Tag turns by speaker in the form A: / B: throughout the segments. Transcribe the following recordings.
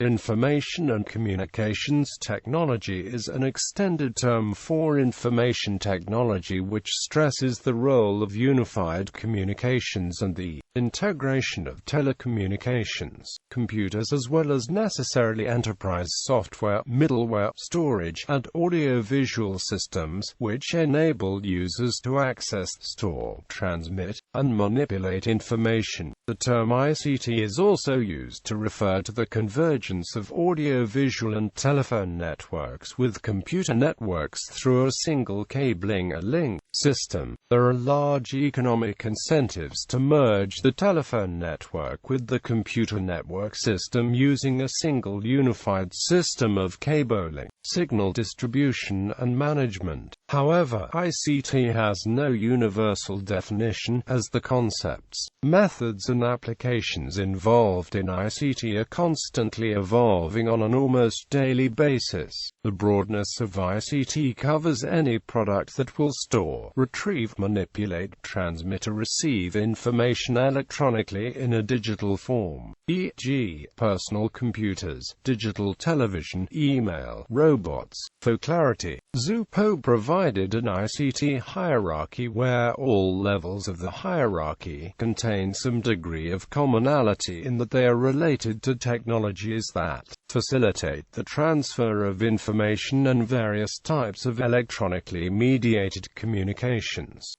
A: Information and communications technology is an extended term for information technology which stresses the role of unified communications and the integration of telecommunications, computers as well as necessarily enterprise software, middleware, storage, and audio-visual systems, which enable users to access, store, transmit, and manipulate information. The term ICT is also used to refer to the convergence of audio-visual and telephone networks with computer networks through a single cabling link system. There are large economic incentives to merge the telephone network with the computer network system using a single unified system of cabling, signal distribution and management. However, ICT has no universal definition, as the concepts, methods and applications involved in ICT are constantly evolving on an almost daily basis. The broadness of ICT covers any product that will store, retrieve, manipulate, transmit or receive information electronically in a digital form, e.g., personal computers, digital television, email, robots. For clarity, Zupo provided an ICT hierarchy where all levels of the hierarchy contain some degree of commonality in that they are related to technologies that facilitate the transfer of information and various types of electronically mediated communications.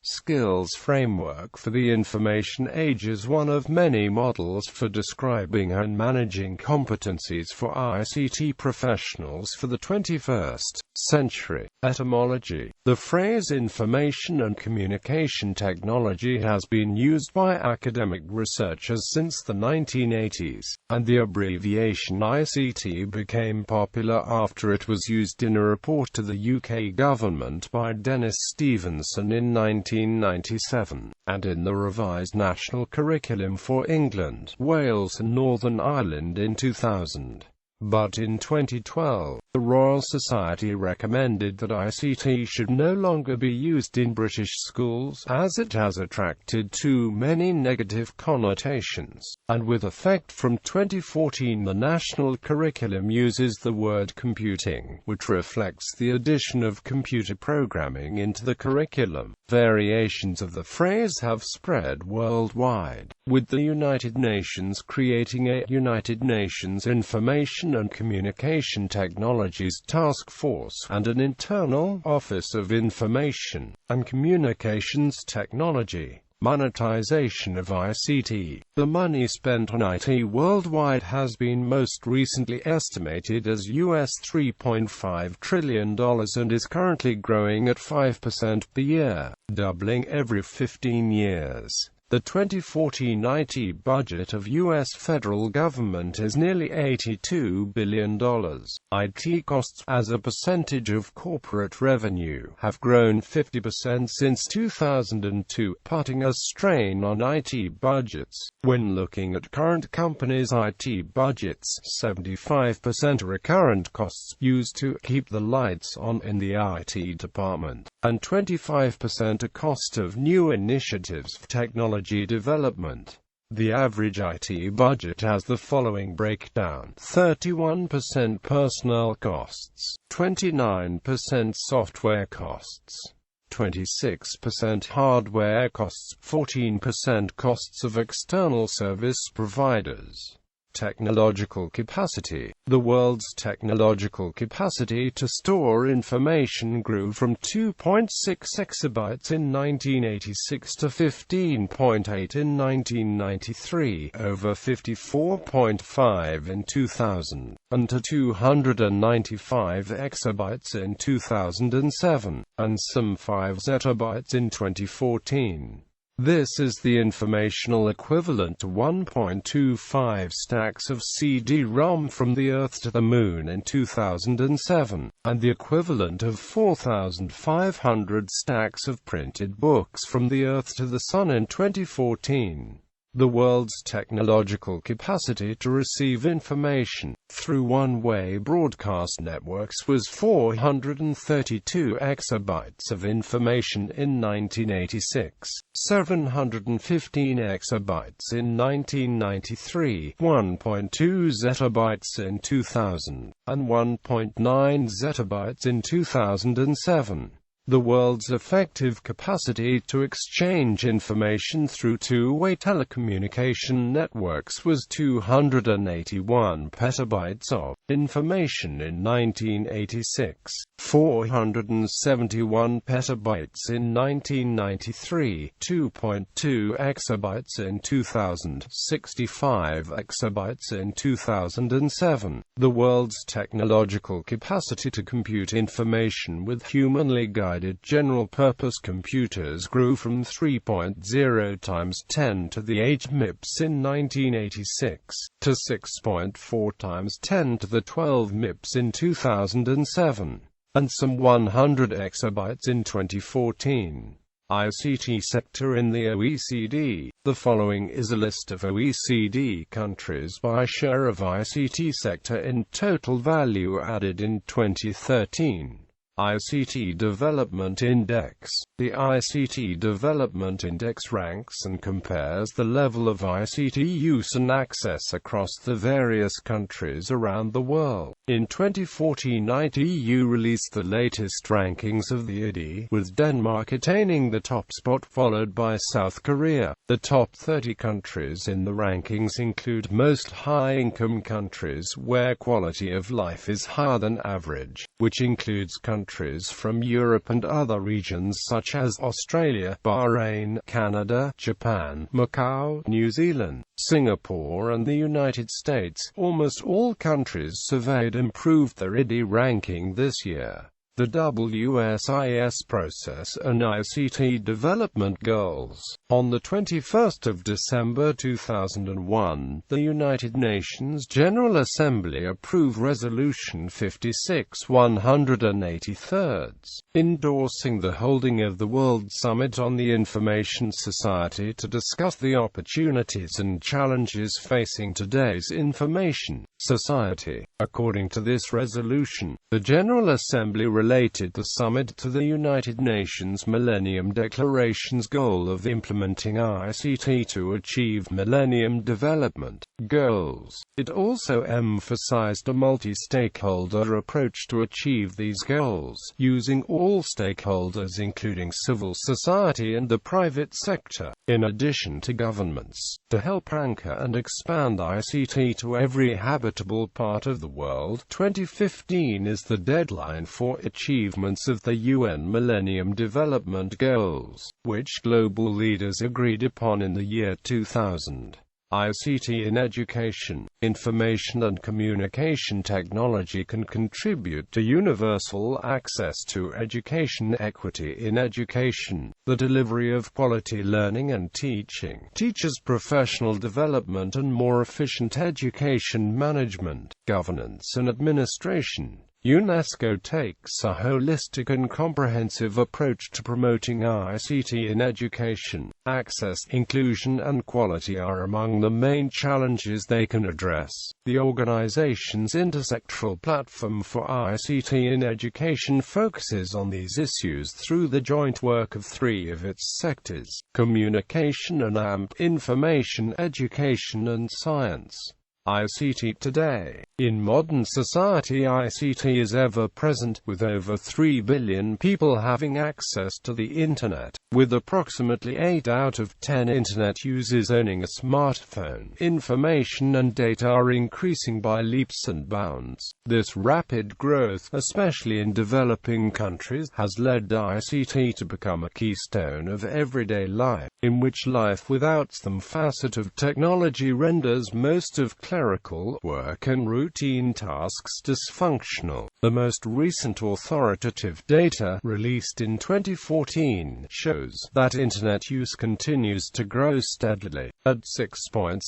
A: Skills framework for the information age is one of many models for describing and managing competencies for ICT professionals for the 21st century. Etymology. The phrase information and communication technology has been used by academic researchers since the 1980s, and the abbreviation ICT became popular after it was used in a report to the UK government by Dennis Stevenson in 1997, and in the revised national curriculum for England, Wales and Northern Ireland in 2000. But in 2012, the Royal Society recommended that ICT should no longer be used in British schools, as it has attracted too many negative connotations, and with effect from 2014 the national curriculum uses the word computing, which reflects the addition of computer programming into the curriculum. Variations of the phrase have spread worldwide, with the United Nations creating a United Nations Information and Communication Technologies Task Force and an internal Office of Information and Communications Technology. Monetization of ICT. The money spent on IT worldwide has been most recently estimated as US $3.5 trillion and is currently growing at 5% per year, doubling every 15 years. The 2014 IT budget of U.S. federal government is nearly $82 billion. IT costs, as a percentage of corporate revenue, have grown 50% since 2002, putting a strain on IT budgets. When looking at current companies' IT budgets, 75% are recurrent costs used to keep the lights on in the IT department, and 25% are cost of new initiatives for technology development. The average IT budget has the following breakdown: 31% personnel costs, 29% software costs, 26% hardware costs, 14% costs of external service providers. Technological capacity. The world's technological capacity to store information grew from 2.6 exabytes in 1986 to 15.8 in 1993, over 54.5 in 2000, and to 295 exabytes in 2007, and some 5 zettabytes in 2014. This is the informational equivalent to 1.25 stacks of CD-ROM from the Earth to the Moon in 2007, and the equivalent of 4,500 stacks of printed books from the Earth to the Sun in 2014. The world's technological capacity to receive information through one-way broadcast networks was 432 exabytes of information in 1986, 715 exabytes in 1993, 1.2 zettabytes in 2000, and 1.9 zettabytes in 2007. The world's effective capacity to exchange information through two-way telecommunication networks was 281 petabytes of information in 1986, 471 petabytes in 1993, 2.2 exabytes in 2000, 65 exabytes in 2007. The world's technological capacity to compute information with humanly guided general-purpose computers grew from 3.0 times 10 to the 8 MIPS in 1986, to 6.4 times 10 to the 12 MIPS in 2007, and some 100 exabytes in 2014. ICT sector in the OECD. The following is a list of OECD countries by share of ICT sector in total value added in 2013. ICT Development Index. The ICT Development Index ranks and compares the level of ICT use and access across the various countries around the world. In 2014, ITU released the latest rankings of the IDI, with Denmark attaining the top spot followed by South Korea. The top 30 countries in the rankings include most high-income countries where quality of life is higher than average, which includes countries from Europe and other regions such as Australia, Bahrain, Canada, Japan, Macau, New Zealand, Singapore and the United States. Almost all countries surveyed improved their IDI ranking this year. The WSIS process and ICT development goals. On the 21st of December 2001, the United Nations General Assembly approved Resolution 56/183, endorsing the holding of the World Summit on the Information Society to discuss the opportunities and challenges facing today's information society. According to this resolution, the General Assembly related the summit to the United Nations Millennium Declaration's goal of implementing ICT to achieve Millennium Development Goals. It also emphasized a multi-stakeholder approach to achieve these goals, using all stakeholders including civil society and the private sector, in addition to governments, to help anchor and expand ICT to every habitable part of the world. 2015 is the deadline for achievements of the UN Millennium Development Goals, which global leaders agreed upon in the year 2000. ICT in education, information and communication technology can contribute to universal access to education, equity in education, the delivery of quality learning and teaching, teachers' professional development and more efficient education management, governance and administration. UNESCO takes a holistic and comprehensive approach to promoting ICT in education. Access, inclusion and quality are among the main challenges they can address. The organization's intersectoral platform for ICT in education focuses on these issues through the joint work of three of its sectors: communication and information, education and science. ICT today. In modern society, ICT is ever-present, with over 3 billion people having access to the Internet, with approximately 8 out of 10 Internet users owning a smartphone. Information and data are increasing by leaps and bounds. This rapid growth, especially in developing countries, has led ICT to become a keystone of everyday life, in which life without some facet of technology renders most of clerical work and routine tasks dysfunctional. The most recent authoritative data, released in 2014, shows that Internet use continues to grow steadily. At 6.6%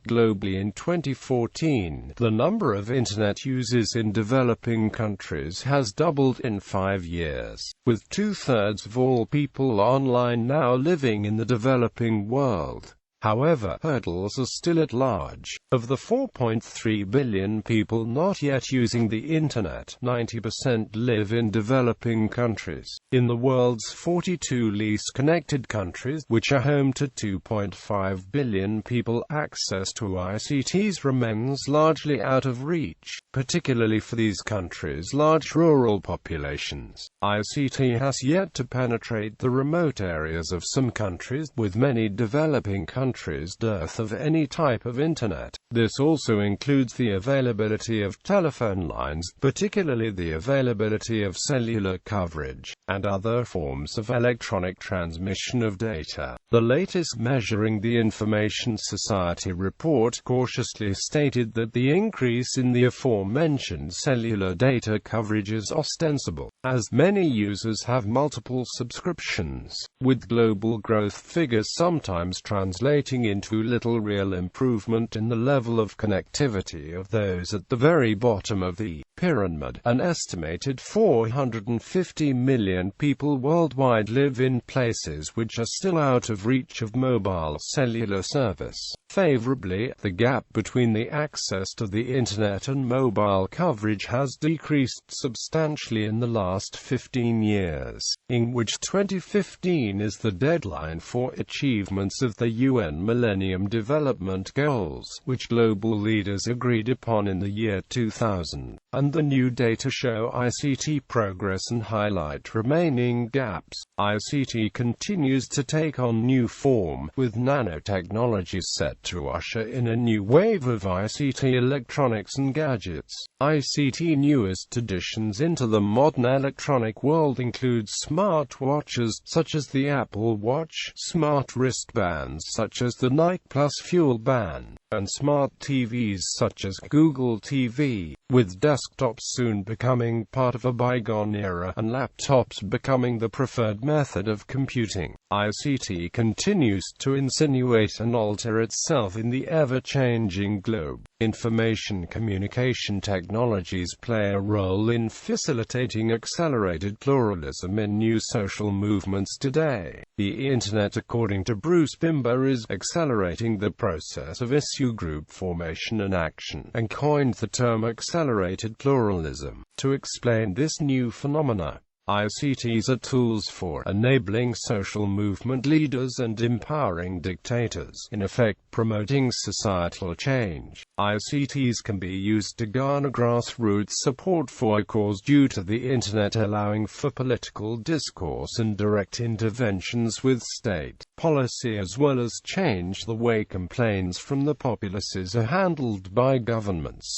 A: globally in 2014, the number of Internet users in developing countries has doubled in 5 years, with 2/3 of all people online now living in the developing world. However, hurdles are still at large. Of the 4.3 billion people not yet using the Internet, 90% live in developing countries. In the world's 42 least connected countries, which are home to 2.5 billion people, access to ICTs remains largely out of reach, particularly for these countries' large rural populations. ICT has yet to penetrate the remote areas of some countries, with many developing countries' dearth of any type of Internet. This also includes the availability of telephone lines, particularly the availability of cellular coverage, and other forms of electronic transmission of data. The latest Measuring the Information Society report cautiously stated that the increase in the aforementioned cellular data coverage is ostensible, as many users have multiple subscriptions, with global growth figures sometimes translating into little real improvement in the level of connectivity of those at the very bottom of the pyramid. An estimated 450 million people worldwide live in places which are still out of reach of mobile cellular service. Favorably, the gap between the access to the Internet and mobile coverage has decreased substantially in the last 15 years, in which 2015 is the deadline for achievements of the UN Millennium Development Goals, which global leaders agreed upon in the year 2000. And the new data show ICT progress and highlight remaining gaps. ICT continues to take on new form, with nanotechnology set to usher in a new wave of ICT electronics and gadgets. ICT newest additions into the modern electronic world include smart watches, such as the Apple Watch, smart wristbands, such as the Nike Plus Fuel Band, and smart TVs such as Google TV, with desktops soon becoming part of a bygone era, and laptops becoming the preferred method of computing. ICT continues to insinuate and alter itself in the ever-changing globe. Information communication technologies play a role in facilitating accelerated pluralism in new social movements today. The Internet, according to Bruce Bimber, is accelerating the process of issue group formation and action, and coined the term accelerated pluralism to explain this new phenomena. ICTs are tools for enabling social movement leaders and empowering dictators, in effect promoting societal change. ICTs can be used to garner grassroots support for a cause due to the Internet allowing for political discourse and direct interventions with state policy, as well as change the way complaints from the populaces are handled by governments.